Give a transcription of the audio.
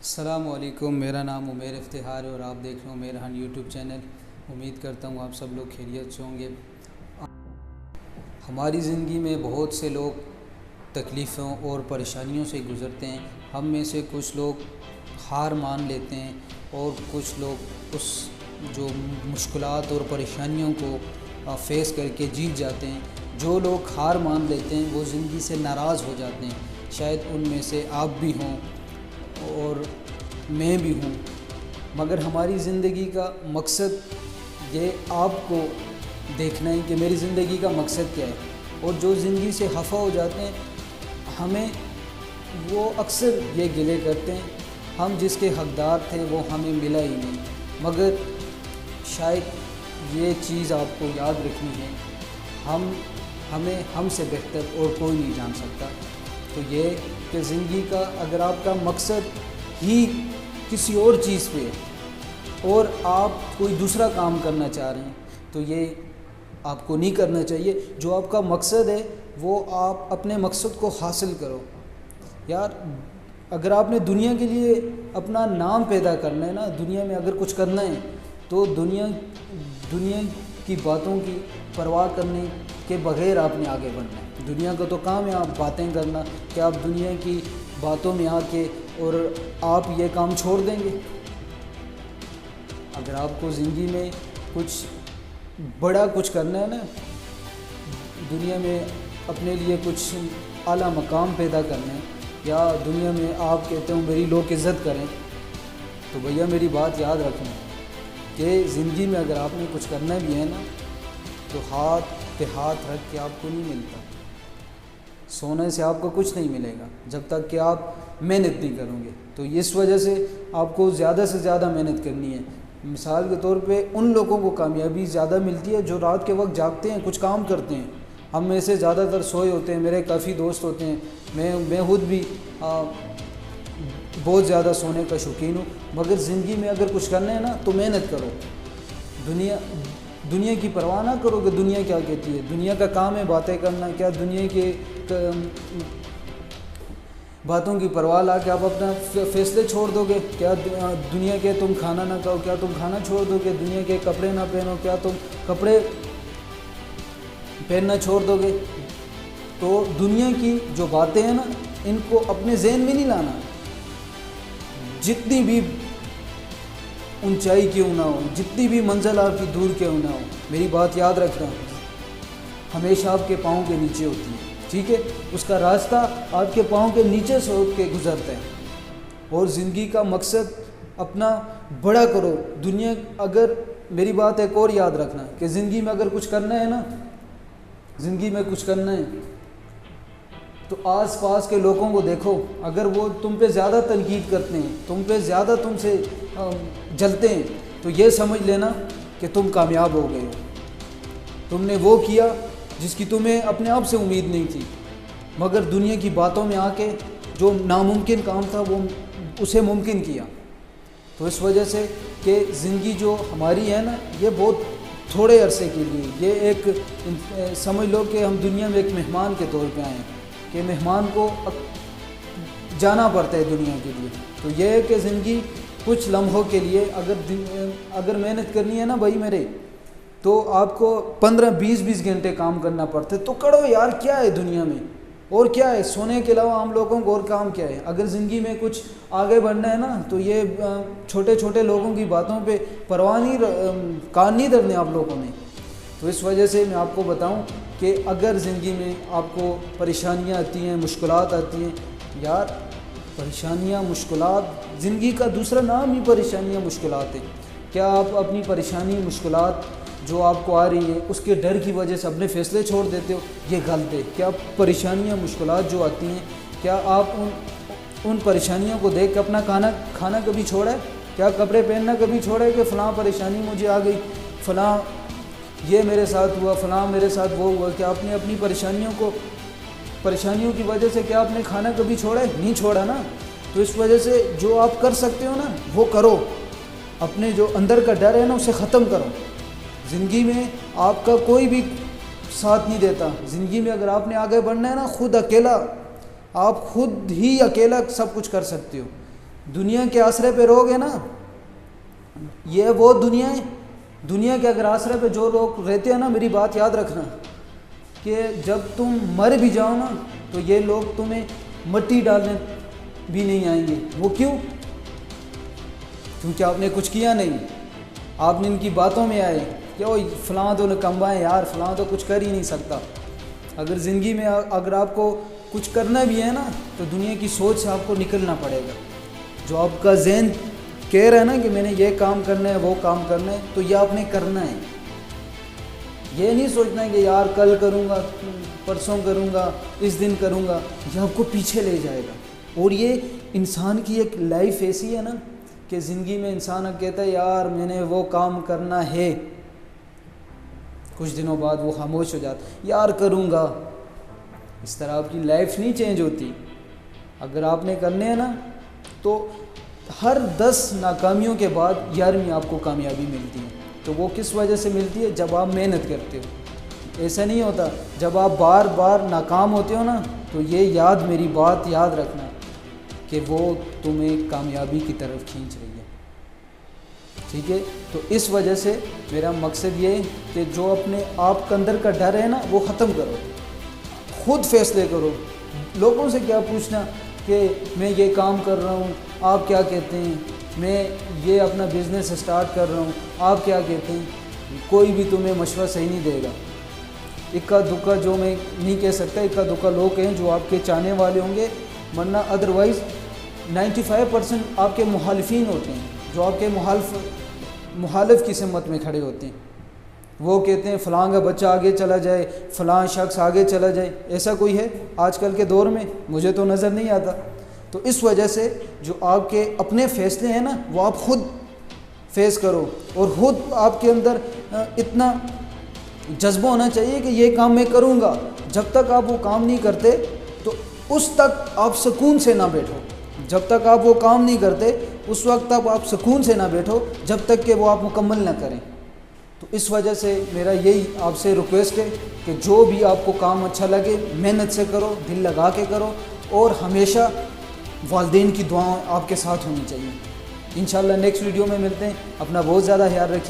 السلام علیکم، میرا نام عمیر افتخار ہے اور آپ دیکھ رہے ہو میرا یوٹیوب چینل۔ امید کرتا ہوں آپ سب لوگ خیریت سے ہوں گے۔ ہماری زندگی میں بہت سے لوگ تکلیفوں اور پریشانیوں سے گزرتے ہیں۔ ہم میں سے کچھ لوگ ہار مان لیتے ہیں اور کچھ لوگ اس جو مشکلات اور پریشانیوں کو فیس کر کے جیت جاتے ہیں۔ جو لوگ ہار مان لیتے ہیں وہ زندگی سے ناراض ہو جاتے ہیں۔ شاید ان میں سے آپ بھی ہوں اور میں بھی ہوں، مگر ہماری زندگی کا مقصد یہ آپ کو دیکھنا ہے کہ میری زندگی کا مقصد کیا ہے۔ اور جو زندگی سے خفا ہو جاتے ہیں ہمیں وہ اکثر یہ گلے کرتے ہیں ہم جس کے حقدار تھے وہ ہمیں ملا ہی نہیں۔ مگر شاید یہ چیز آپ کو یاد رکھنی ہے، ہم سے بہتر اور کوئی نہیں جان سکتا۔ تو یہ کہ زندگی کا اگر آپ کا مقصد ہی کسی اور چیز پہ ہے اور آپ کوئی دوسرا کام کرنا چاہ رہے ہیں تو یہ آپ کو نہیں کرنا چاہیے۔ جو آپ کا مقصد ہے وہ آپ اپنے مقصد کو حاصل کرو۔ یار اگر آپ نے دنیا کے لیے اپنا نام پیدا کرنا ہے نا، دنیا میں اگر کچھ کرنا ہے تو دنیا کی باتوں کی پرواہ کرنے کے بغیر آپ نے آگے بڑھنا ہے۔ دنیا کا تو کام ہے آپ باتیں کرنا، کہ آپ دنیا کی باتوں میں آ کے اور آپ یہ کام چھوڑ دیں گے؟ اگر آپ کو زندگی میں کچھ بڑا کرنا ہے نا، دنیا میں اپنے لیے کچھ اعلیٰ مقام پیدا کرنا ہے، یا دنیا میں آپ کہتے ہو میری لوگ عزت کریں، تو بھیا میری بات یاد رکھنا کہ زندگی میں اگر آپ نے کچھ کرنا بھی ہے نا تو ہاتھ پہ ہاتھ رکھ کے آپ کو نہیں ملتا۔ سونے سے آپ کو کچھ نہیں ملے گا جب تک کہ آپ محنت نہیں کرو گے۔ تو اس وجہ سے آپ کو زیادہ سے زیادہ محنت کرنی ہے۔ مثال کے طور پہ ان لوگوں کو کامیابی زیادہ ملتی ہے جو رات کے وقت جاگتے ہیں، کچھ کام کرتے ہیں۔ ہم میں سے زیادہ تر سوئے ہوتے ہیں، میرے کافی دوست ہوتے ہیں، میں خود بھی بہت زیادہ سونے کا شوقین ہوں۔ مگر زندگی میں اگر کچھ کرنا ہے نا تو محنت کرو۔ دنیا کی پرواہ نہ کرو کہ دنیا کیا کہتی ہے۔ دنیا کا کام ہے باتیں کرنا، کیا دنیا کے باتوں کی پرواہ لا کے آپ اپنا فیصلے چھوڑ دو گے؟ کیا دنیا کے تم کھانا نہ کھاؤ، کیا تم کھانا چھوڑ دو گے؟ دنیا کے کپڑے نہ پہنو، کیا تم کپڑے پہننا چھوڑ دو گے؟ تو دنیا کی جو باتیں ہیں نا ان کو اپنے ذہن میں نہیں لانا، جتنی بھی اونچائی کیوں نہ ہو، جتنی بھی منزل آپ کی دور کیوں نہ ہو، میری بات یاد رکھنا ہمیشہ آپ کے پاؤں کے نیچے ہوتی ہے، ٹھیک ہے؟ اس کا راستہ آپ کے پاؤں کے نیچے سے ہوکر کے گزرتا ہے۔ اور زندگی کا مقصد اپنا بڑا کرو۔ اگر میری بات ایک اور یاد رکھنا کہ زندگی میں اگر کچھ کرنا ہے نا، زندگی میں کچھ کرنا ہے تو آس پاس کے لوگوں کو دیکھو، اگر وہ تم پہ زیادہ تنقید کرتے ہیں، تم سے جلتے ہیں، تو یہ سمجھ لینا کہ تم کامیاب ہو گئے ہو۔ تم نے وہ کیا جس کی تمہیں اپنے آپ سے امید نہیں تھی، مگر دنیا کی باتوں میں آ کے جو ناممکن کام تھا وہ اسے ممکن کیا۔ تو اس وجہ سے کہ زندگی جو ہماری ہے نا یہ بہت تھوڑے عرصے کے لیے، یہ ایک سمجھ لو کہ ہم دنیا میں ایک مہمان کے طور پہ آئے ہیں، کہ مہمان کو جانا پڑتا ہے دنیا کے لیے۔ تو یہ ہے کہ زندگی کچھ لمحوں کے لیے اگر محنت کرنی ہے نا بھائی میرے، تو آپ کو 15-20 گھنٹے کام کرنا پڑتا ہے، تو کرو یار، کیا ہے دنیا میں اور کیا ہے؟ سونے کے علاوہ ہم لوگوں کو اور کام کیا ہے؟ اگر زندگی میں کچھ آگے بڑھنا ہے نا تو یہ چھوٹے چھوٹے لوگوں کی باتوں پہ کان نہیں دھرنے آپ لوگوں نے۔ تو اس وجہ سے میں آپ کو بتاؤں کہ اگر زندگی میں آپ کو پریشانیاں آتی ہیں، مشکلات آتی ہیں، یار پریشانیاں مشکلات زندگی کا دوسرا نام ہی پریشانیاں مشکلات ہیں۔ کیا آپ اپنی پریشانی مشکلات جو آپ کو آ رہی ہے اس کے ڈر کی وجہ سے اپنے فیصلے چھوڑ دیتے ہو؟ یہ غلط ہے۔ کیا پریشانیاں مشکلات جو آتی ہیں، کیا آپ ان پریشانیوں کو دیکھ کے اپنا کھانا کبھی چھوڑا ہے؟ کیا کپڑے پہننا کبھی چھوڑا ہے کہ فلاں پریشانی مجھے آ گئی، فلاں یہ میرے ساتھ ہوا، فلاں میرے ساتھ وہ ہوا؟ کیا آپ نے اپنی پریشانیوں کی وجہ سے کیا آپ نے کھانا کبھی چھوڑا ہے؟ نہیں چھوڑا نا۔ تو اس وجہ سے جو آپ کر سکتے ہو نا وہ کرو، اپنے جو اندر کا ڈر ہے نا اسے ختم کرو۔ زندگی میں آپ کا کوئی بھی ساتھ نہیں دیتا۔ زندگی میں اگر آپ نے آگے بڑھنا ہے نا، آپ خود ہی اکیلا سب کچھ کر سکتے ہو۔ دنیا کے آسرے پہ رہو گے نا، یہ وہ دنیا ہے، دنیا کے اگر آسرے پہ جو لوگ رہتے ہیں نا، میری بات یاد رکھنا کہ جب تم مر بھی جاؤ نا تو یہ لوگ تمہیں مٹی ڈالنے بھی نہیں آئیں گے۔ وہ کیوں؟ کیونکہ آپ نے کچھ کیا نہیں، آپ نے ان کی باتوں میں آئے کہ وہ فلاں تو نکمبا ہے یار، فلاں تو کچھ کر ہی نہیں سکتا۔ اگر زندگی میں اگر آپ کو کچھ کرنا بھی ہے نا تو دنیا کی سوچ سے آپ کو نکلنا پڑے گا۔ جو آپ کا ذہن کہہ رہا ہے نا کہ میں نے یہ کام کرنا ہے، وہ کام کرنا ہے، تو یہ آپ نے کرنا ہے۔ یہ نہیں سوچنا ہے کہ یار کل کروں گا، پرسوں کروں گا، اس دن کروں گا، یہ آپ کو پیچھے لے جائے گا۔ اور یہ انسان کی ایک لائف ایسی ہے نا کہ زندگی میں انسان کہتا ہے یار میں نے وہ کام کرنا ہے، کچھ دنوں بعد وہ خاموش ہو جاتا ہے، یار کروں گا۔ اس طرح آپ کی لائف نہیں چینج ہوتی۔ اگر آپ نے کرنے ہیں نا تو ہر 10 ناکامیوں کے بعد 11ویں آپ کو کامیابی ملتی ہے۔ تو وہ کس وجہ سے ملتی ہے؟ جب آپ محنت کرتے ہو۔ ایسا نہیں ہوتا جب آپ بار بار ناکام ہوتے ہو نا تو یہ میری بات یاد رکھنا کہ وہ تمہیں کامیابی کی طرف کھینچ رہی ہے، ٹھیک ہے؟ تو اس وجہ سے میرا مقصد یہ ہے کہ جو اپنے آپ کے اندر کا ڈر ہے نا وہ ختم کرو، خود فیصلے کرو۔ لوگوں سے کیا پوچھنا کہ میں یہ کام کر رہا ہوں، آپ کیا کہتے ہیں، میں یہ اپنا بزنس اسٹارٹ کر رہا ہوں، آپ کیا کہتے ہیں؟ کوئی بھی تمہیں مشورہ صحیح نہیں دے گا۔ اکا دکا جو میں نہیں کہہ سکتا، اکا دکا لوگ ہیں جو آپ کے چاہنے والے ہوں گے، ورنہ ادروائز 95% آپ کے مخالفین ہوتے ہیں، جو آپ کے مخالف کی سمت میں کھڑے ہوتے ہیں۔ وہ کہتے ہیں فلاں کا بچہ آگے چلا جائے، فلاں شخص آگے چلا جائے۔ ایسا کوئی ہے آج کل کے دور میں؟ مجھے تو نظر نہیں آتا۔ تو اس وجہ سے جو آپ کے اپنے فیصلے ہیں نا وہ آپ خود فیس کرو، اور خود آپ کے اندر اتنا جذبہ ہونا چاہیے کہ یہ کام میں کروں گا۔ جب تک آپ وہ کام نہیں کرتے تو اس تک آپ سکون سے نہ بیٹھو۔ جب تک آپ وہ کام نہیں کرتے اس وقت تک آپ سکون سے نہ بیٹھو جب تک کہ وہ آپ مکمل نہ کریں۔ تو اس وجہ سے میرا یہی آپ سے ریکویسٹ ہے کہ جو بھی آپ کو کام اچھا لگے محنت سے کرو، دل لگا کے کرو، اور ہمیشہ والدین کی دعائیں آپ کے ساتھ ہونی چاہیے۔ انشاءاللہ نیکسٹ ویڈیو میں ملتے ہیں۔ اپنا بہت زیادہ خیال رکھیں۔